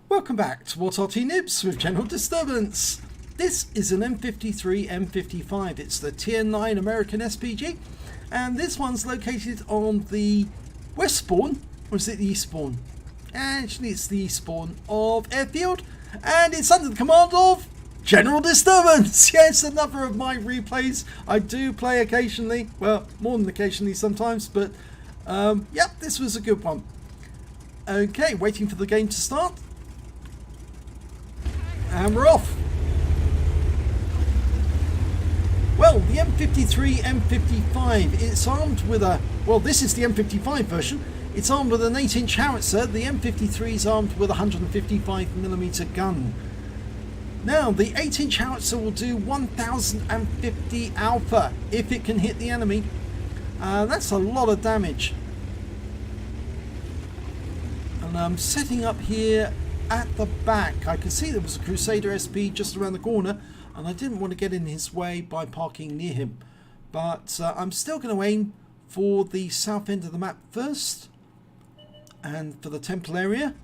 Welcome back to What Arty Noobs with General Disturbance. This is an M53 M55. It's the Tier 9 American SPG, and this one's located on the west spawn, or is it the east spawn? Actually, it's the east spawn of Airfield, and it's under the command of General Disturbance. Yes, another of my replays. I do play occasionally, well, more than occasionally sometimes, but yep, this was a good one. Okay, waiting for the game to start. And we're off. Well, the M53 M55, it's armed with a, well, this is the M55 version. It's armed with an 8-inch howitzer. The M53 is armed with a 155mm gun. Now, the 8-inch howitzer will do 1050 alpha if it can hit the enemy. That's a lot of damage. And I'm setting up here at the back. I can see there was a Crusader SP just around the corner, and I didn't want to get in his way by parking near him. But I'm still going to aim for the south end of the map first, and for the temple area.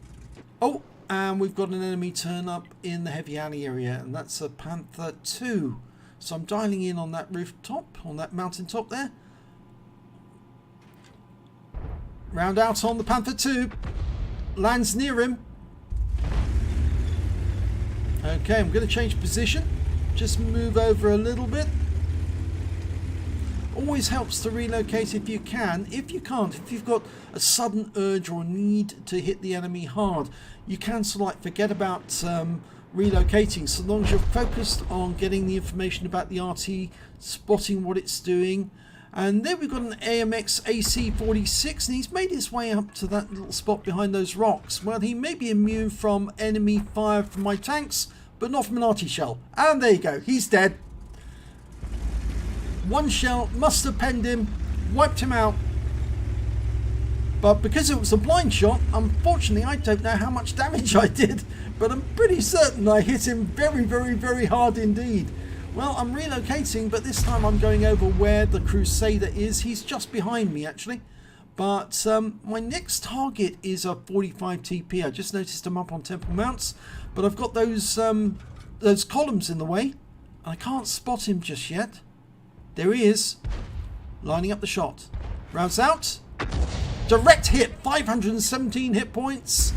Oh, and we've got an enemy turn up in the heavy alley area, and that's a Panther 2. So I'm dialing in on that rooftop, on that mountaintop there. Round out on the Panther 2. Lands near him. Okay, I'm going to change position. Just move over a little bit. Always helps to relocate if you can. If you can't, if you've got a sudden urge or need to hit the enemy hard, you can sort of like forget about relocating, so long as you're focused on getting the information about the Arty, spotting what it's doing. And there we've got an AMX AC-46, and he's made his way up to that little spot behind those rocks. Well, he may be immune from enemy fire from my tanks, but not from an Arty shell. And there you go, he's dead. One shell must have penned him, wiped him out. But because it was a blind shot, unfortunately I don't know how much damage I did, but I'm pretty certain I hit him very, very, very hard indeed. Well, I'm relocating, but this time I'm going over where the Crusader is. He's just behind me, actually. But my next target is a 45 TP. I just noticed I'm up on Temple Mounts, but I've got those columns in the way. I can't spot him just yet. There he is, lining up the shot. Rounds out. Direct hit, 517 hit points.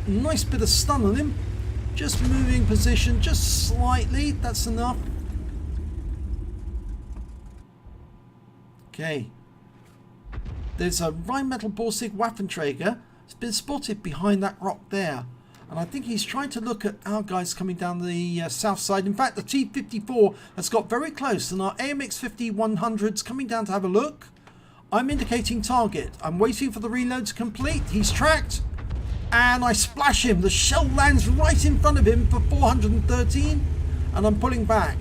Nice bit of stun on him. Just moving position just slightly, that's enough. Okay. There's a Rheinmetall Borsig Waffenträger. It's been spotted behind that rock there. And I think he's trying to look at our guys coming down the south side. In fact, the T-54 has got very close, and our AMX 5100's coming down to have a look. I'm indicating target. I'm waiting for the reload to complete. He's tracked. And I splash him. The shell lands right in front of him for 413. And I'm pulling back.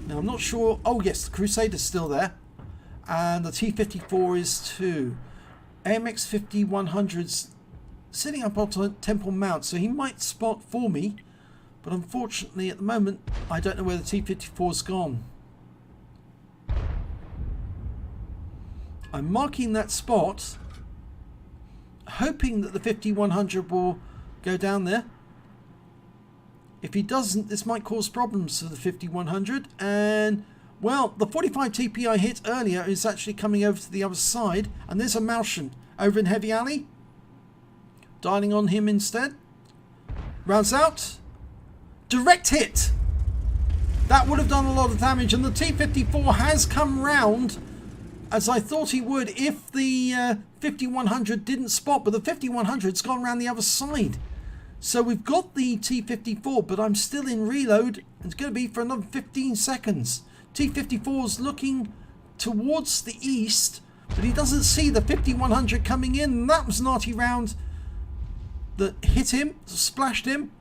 Now I'm not sure. Oh yes, the Crusader's still there. And the T-54 is too. AMX 5100's sitting up on Temple Mount, so he might spot for me. But unfortunately at the moment I don't know where the T-54's gone. I'm marking that spot, hoping that the 5100 will go down there. If he doesn't, this might cause problems for the 5100. And, well, the 45 TP I hit earlier is actually coming over to the other side. And there's a Malshan over in Heavy Alley. Dialing on him instead. Rounds out. Direct hit. That would have done a lot of damage. And the T-54 has come round, as I thought he would if the 5100 didn't spot, but the 5100's gone around the other side. So we've got the T-54, but I'm still in reload. It's going to be for another 15 seconds. T-54's looking towards the east, but he doesn't see the 5100 coming in. And that was an Arty round that hit him, splashed him.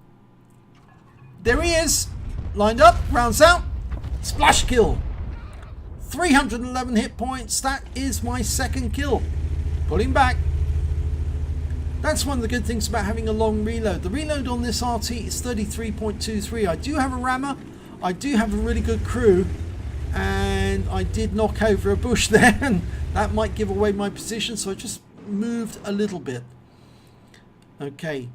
There he is, lined up, rounds out, splash kill. 311 hit points. That is my second kill. Pulling back. That's one of the good things about having a long reload. The reload on this Arty is 33.23. I do have a rammer. I do have a really good crew. And I did knock over a bush there. And that might give away my position. So I just moved a little bit. Okay.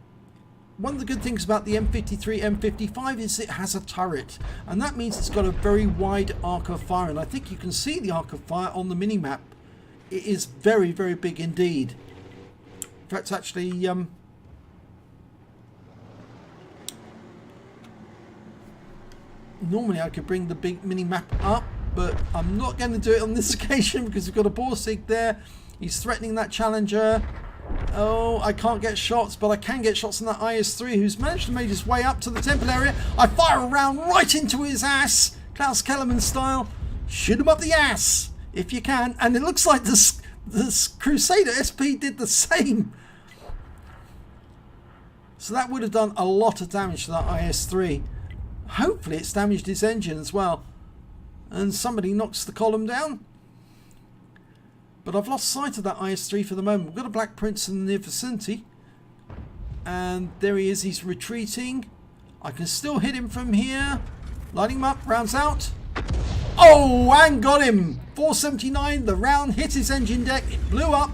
One of the good things about the M53, M55 is it has a turret, and that means it's got a very wide arc of fire, and I think you can see the arc of fire on the mini-map. It is very, very big indeed. In fact, actually, normally I could bring the big mini-map up, but I'm not going to do it on this occasion because we've got a Borsig there. He's threatening that Challenger. Oh, I can't get shots, but I can get shots on that IS-3 who's managed to make his way up to the temple area. I fire a round right into his ass, Klaus Kellerman style. Shoot him up the ass if you can. And it looks like this Crusader SP did the same. So that would have done a lot of damage to that IS-3. Hopefully it's damaged his engine as well. And somebody knocks the column down. But I've lost sight of that IS-3 for the moment. We've got a Black Prince in the near vicinity. And there he is. He's retreating. I can still hit him from here. Lighting him up. Rounds out. Oh, and got him. 479. The round hit his engine deck. It blew up.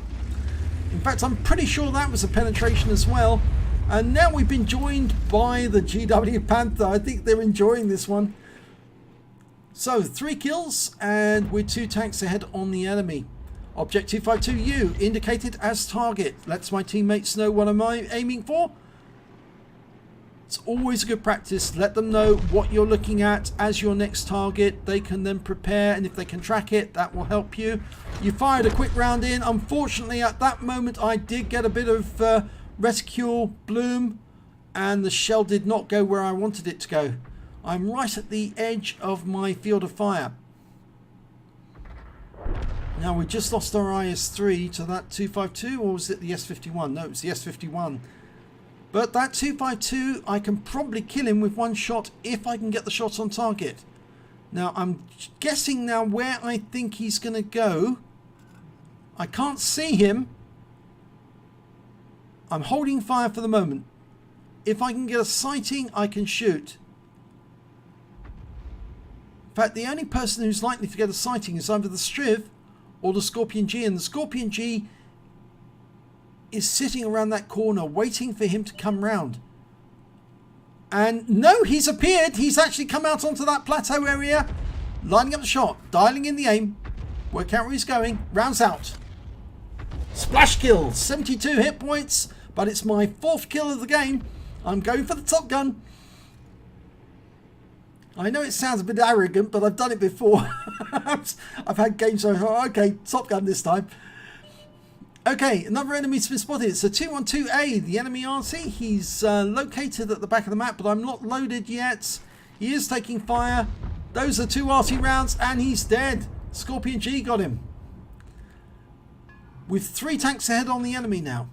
In fact, I'm pretty sure that was a penetration as well. And now we've been joined by the GW Panther. I think they're enjoying this one. So, 3 kills. And we're 2 tanks ahead on the enemy. Object 252U indicated as target. Lets my teammates know what am I aiming for. It's always a good practice. Let them know what you're looking at as your next target. They can then prepare, and if they can track it, that will help you. You fired a quick round in. Unfortunately, at that moment, I did get a bit of reticule bloom, and the shell did not go where I wanted it to go. I'm right at the edge of my field of fire. Now we just lost our IS-3 to that 252, or was it the S51? No, it was the S51. But that 252, I can probably kill him with 1 shot if I can get the shots on target. Now I'm guessing now where I think he's going to go. I can't see him. I'm holding fire for the moment. If I can get a sighting, I can shoot. In fact, the only person who's likely to get a sighting is either the Striv or the Scorpion G, and the Scorpion G is sitting around that corner waiting for him to come round. And no, he's appeared. He's actually come out onto that plateau area, lining up the shot, dialing in the aim, work out where he's going, rounds out. Splash kill, 72 hit points, but it's my 4th kill of the game. I'm going for the Top Gun. I know it sounds a bit arrogant, but I've done it before. I've had games where I thought, okay, Top Gun this time. Okay, another enemy's been spotted. It's a 212A, the enemy Arty. He's located at the back of the map, but I'm not loaded yet. He is taking fire. Those are 2 Arty rounds, and he's dead. Scorpion G got him. With 3 tanks ahead on the enemy now.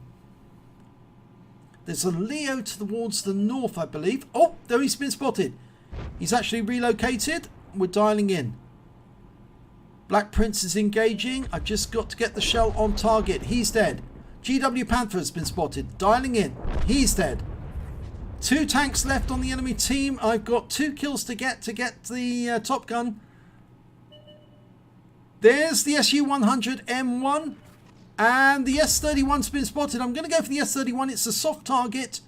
There's a Leo towards the north, I believe. Oh, there he's been spotted. He's actually relocated. We're dialing in. Black Prince is engaging. I've just got to get the shell on target. He's dead. GW Panther has been spotted. Dialing in. He's dead. 2 tanks left on the enemy team. I've got 2 kills to get the Top Gun. There's the SU-100 M1. And the S-31's been spotted. I'm going to go for the S-31. It's a soft target.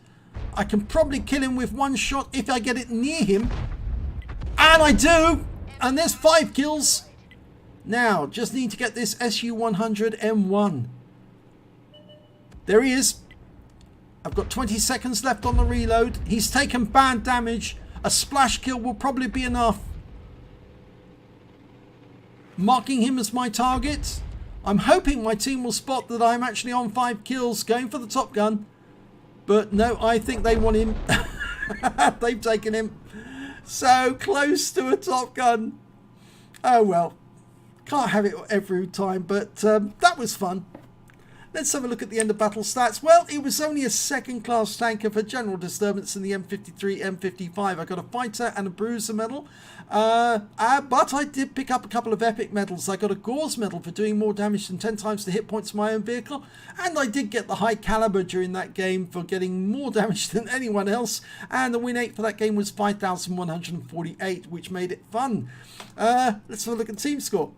I can probably kill him with 1 shot if I get it near him. And I do. And there's 5 kills. Now, just need to get this SU-100 M1. There he is. I've got 20 seconds left on the reload. He's taken bad damage. A splash kill will probably be enough. Marking him as my target. I'm hoping my team will spot that I'm actually on 5 kills, going for the Top Gun. But no, I think they want him. They've taken him. So close to a Top Gun. Oh well. Can't have it every time, but that was fun. Let's have a look at the end of battle stats. Well, it was only a 2nd class tanker for general disturbance in the M53, M55. I got a fighter and a bruiser medal. But I did pick up a couple of epic medals. I got a Gore's medal for doing more damage than 10 times the hit points of my own vehicle. And I did get the high caliber during that game for getting more damage than anyone else. And the win rate for that game was 5,148, which made it fun. Let's have a look at team score.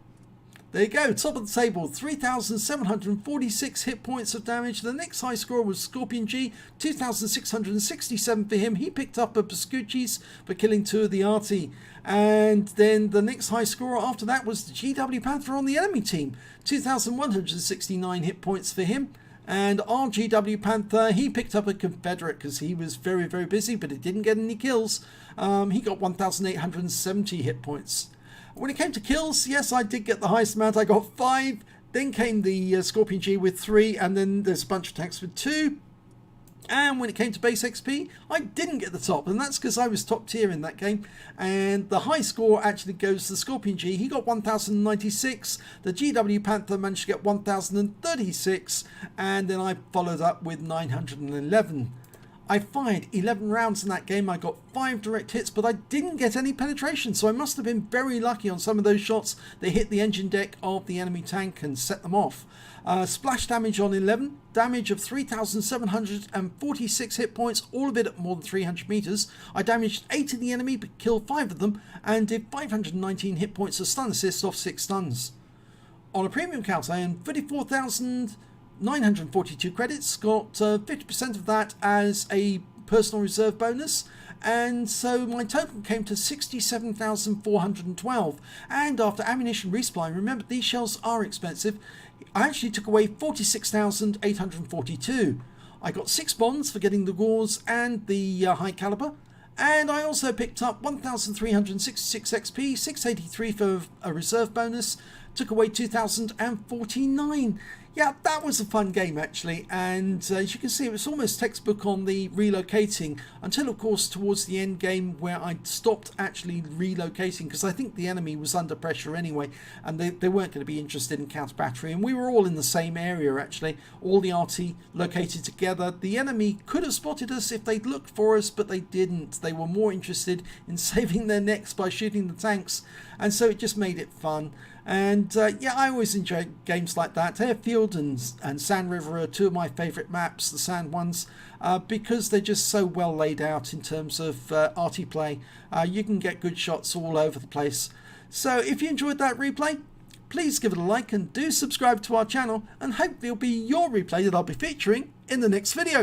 There you go, top of the table, 3,746 hit points of damage. The next high score was Scorpion G, 2,667 for him. He picked up a Pascucci's for killing 2 of the Arty. And then the next high score after that was the GW Panther on the enemy team, 2,169 hit points for him. And our GW Panther, he picked up a Confederate because he was very, very busy, but he didn't get any kills. He got 1,870 hit points. When it came to kills, yes, I did get the highest amount. I got 5. Then came the Scorpion G with 3, and then there's a bunch of tanks with 2. And when it came to base XP, I didn't get the top, and that's because I was top tier in that game. And the high score actually goes to the Scorpion G. He got 1,096. The GW Panther managed to get 1,036, and then I followed up with 911. I fired 11 rounds in that game. I got 5 direct hits, but I didn't get any penetration, so I must have been very lucky on some of those shots. They hit the engine deck of the enemy tank and set them off. Splash damage on 11, damage of 3,746 hit points, all of it at more than 300 meters. I damaged 8 of the enemy, but killed 5 of them, and did 519 hit points of stun assist off 6 stuns. On a premium count, I earned 34,942 credits, got 50% of that as a personal reserve bonus, and so my total came to 67,412. And after ammunition resupply, remember these shells are expensive, I actually took away 46,842. I got 6 bonds for getting the Gores and the high caliber, and I also picked up 1,366 XP, 683 for a reserve bonus, took away 2,049. Yeah, that was a fun game actually, and as you can see, it was almost textbook on the relocating, until of course towards the end game where I stopped actually relocating because I think the enemy was under pressure anyway, and they weren't going to be interested in counter battery, and we were all in the same area actually, all the RT located together. The enemy could have spotted us if they'd looked for us, but they didn't. They were more interested in saving their necks by shooting the tanks, and so it just made it fun. And yeah, I always enjoy games like that. Airfield and Sand River are 2 of my favourite maps, the sand ones, because they're just so well laid out in terms of arty play. You can get good shots all over the place. So if you enjoyed that replay, please give it a like and do subscribe to our channel, and hopefully it'll be your replay that I'll be featuring in the next video.